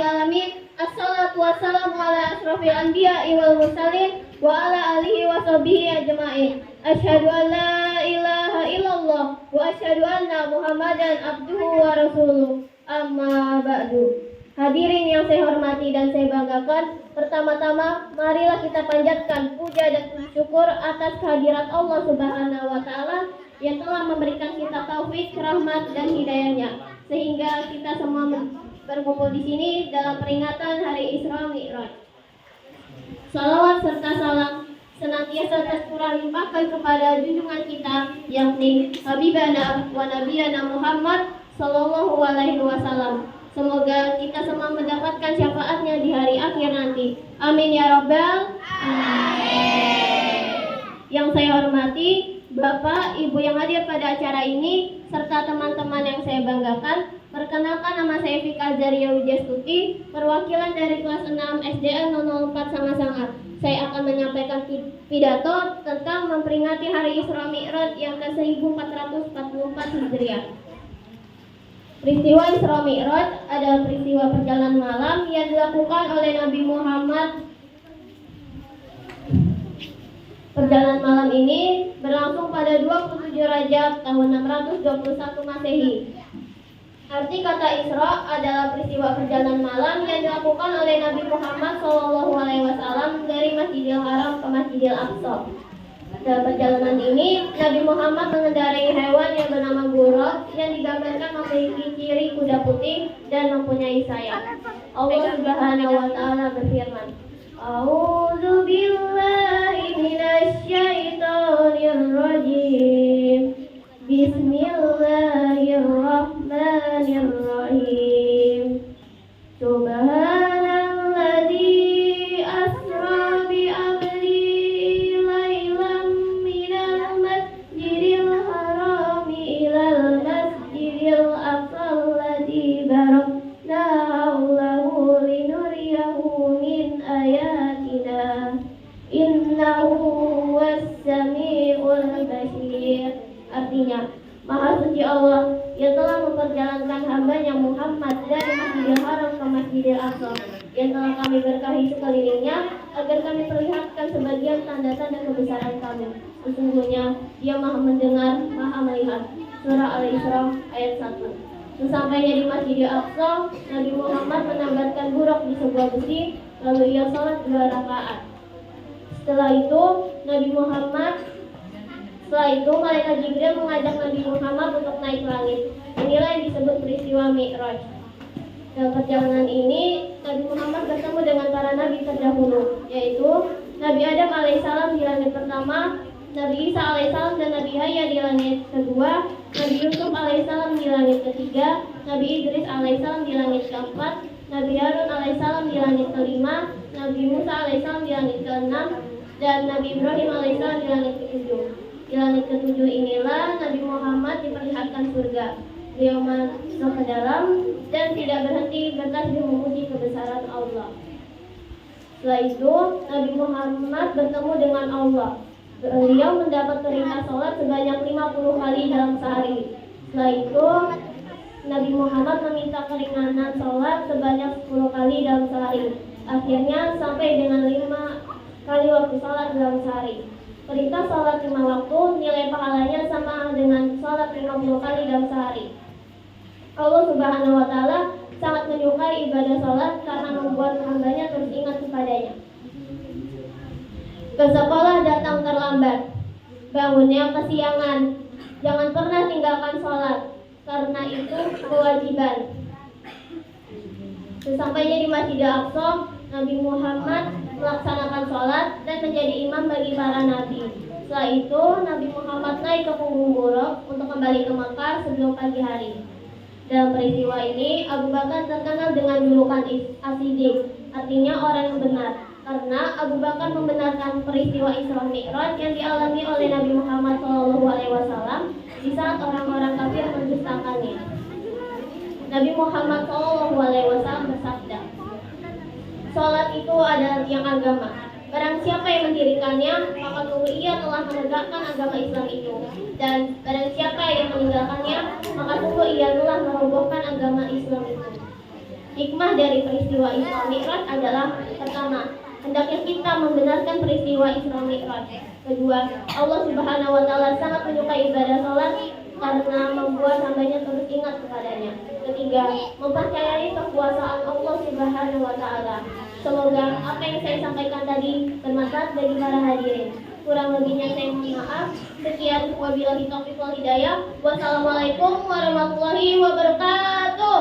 alamin. Assalatu wassalamu ala asrofil anbiya'i wal mursalin wa ala alihi wa sahbihi ajma'in. Asyhadu an la ilaha illallah wa asyhadu anna Muhammadan abduhu wa rasuluh. Amma ba'du. Hadirin yang saya hormati dan saya banggakan, pertama-tama marilah kita panjatkan puja dan syukur atas kehadirat Allah Subhanahu wa taala yang telah memberikan kita taufik, rahmat dan hidayahnya sehingga kita semua berkumpul di sini dalam peringatan Hari Isra Mi'raj. Salawat serta salam senantiasa tercurah limpahkan kepada junjungan kita yakni Habibana wa Nabiyana Muhammad sallallahu alaihi wasallam. Semoga kita semua mendapatkan syafaatnya di hari akhir nanti. Amin ya Rabbal Alamin. Yang saya hormati Bapak, Ibu yang hadir pada acara ini serta teman-teman yang saya banggakan. Perkenalkan, nama saya Fika Zaria Wijastuti, perwakilan dari kelas 6 SDN 004 Sanga-Sanga. Saya akan menyampaikan pidato tentang memperingati Hari Isra Mi'raj yang ke-1444 Hijriah. Peristiwa Isra Mi'raj adalah peristiwa perjalanan malam yang dilakukan oleh Nabi Muhammad. Perjalanan malam ini berlangsung pada 27 Rajab tahun 621 Masehi. Arti kata Isra adalah peristiwa perjalanan malam yang dilakukan oleh Nabi Muhammad SAW dari Masjidil Haram ke Masjidil Aqsa. Dalam perjalanan ini, Nabi Muhammad mengendarai hewan yang bernama Buraq yang digambarkan memiliki ciri kuda putih dan mempunyai sayap. Allah Subhanahu wa taala berfirman, A'udzu billahi minasy syaithanir rajim. Bismillahirrahmanirrahim. Subhanalladzi asra bi Artinya, Maha Suci Allah yang telah memperjalankan hambanya Muhammad dari Masjidil Haram ke Masjidil Aqsa, yang telah kami berkahi sekelilingnya agar kami perlihatkan sebagian tanda-tanda kebesaran kami. Sesungguhnya Dia Maha mendengar, Maha melihat. Surah Al-Isra ayat 1. Sesampainya di Masjidil Aqsa, Nabi Muhammad menambatkan Buraq di sebuah besi, lalu ia sholat 2 rakaat. Setelah itu Malaikat Jibril mengajak Nabi Muhammad untuk naik ke langit. Inilah yang disebut peristiwa Mi'raj. Dalam perjalanan ini, Nabi Muhammad bertemu dengan para nabi terdahulu, yaitu Nabi Adam alaihissalam di langit pertama, Nabi Isa alaihissalam dan Nabi Yahya di langit kedua, Nabi Yusuf alaihissalam di langit ketiga, Nabi Idris alaihissalam di langit keempat, Nabi Harun alaihissalam di langit kelima, Nabi Musa alaihissalam di langit keenam, dan Nabi Ibrahim alaihissalam di langit ketujuh. Di langit ketujuh inilah Nabi Muhammad diperlihatkan surga. Beliau masuk ke dalam dan tidak berhenti bertasbih memuji kebesaran Allah. Setelah itu Nabi Muhammad bertemu dengan Allah. Beliau mendapat perintah sholat sebanyak 50 kali dalam sehari. Setelah itu Nabi Muhammad meminta keringanan sholat sebanyak 10 kali dalam sehari. Akhirnya sampai dengan 5 kali waktu sholat dalam sehari. Perintah sholat 5 waktu, nilai pahalanya sama dengan sholat 50 kali dalam sehari. Allah Subhanahu wa taala sangat menyukai ibadah sholat karena membuat hambanya terus ingat kepadanya. Ke sekolah datang terlambat, bangunnya kesiangan. Jangan pernah tinggalkan sholat, karena itu kewajiban. Sesampainya di Masjidil Aqsa, Nabi Muhammad melaksanakan sholat dan menjadi imam bagi para nabi. Setelah itu, Nabi Muhammad naik ke punggung Buraq untuk kembali ke Makkah sebelum pagi hari. Dalam peristiwa ini, Abu Bakar terkenal dengan julukan As-Siddiq, artinya orang yang benar, karena Abu Bakar membenarkan peristiwa Isra Mi'raj yang dialami oleh Nabi Muhammad SAW di saat orang-orang kafir mendustakannya. Nabi Muhammad SAW bersabda, sholat itu adalah tiang agama. Barang siapa yang mendirikannya, maka sungguh ia telah menegakkan agama Islam itu. Dan barang siapa yang meninggalkannya, maka sungguh ia telah merobohkan agama Islam itu. Hikmah dari peristiwa Isra Mi'raj adalah: pertama, hendaknya kita membenarkan peristiwa Isra Mi'raj. Kedua, Allah Subhanahu wa Ta'ala sangat menyukai ibadah salat karena membuat hambanya terus ingat kepadanya. Ketiga, mempercayai kekuasaan Allah Subhanahu wa Ta'ala. Semoga apa yang saya sampaikan tadi bermanfaat bagi para hadirin. Kurang lebihnya saya mohon maaf. Sekian, wabillahi taufiq wal hidayah. Wassalamualaikum warahmatullahi wabarakatuh.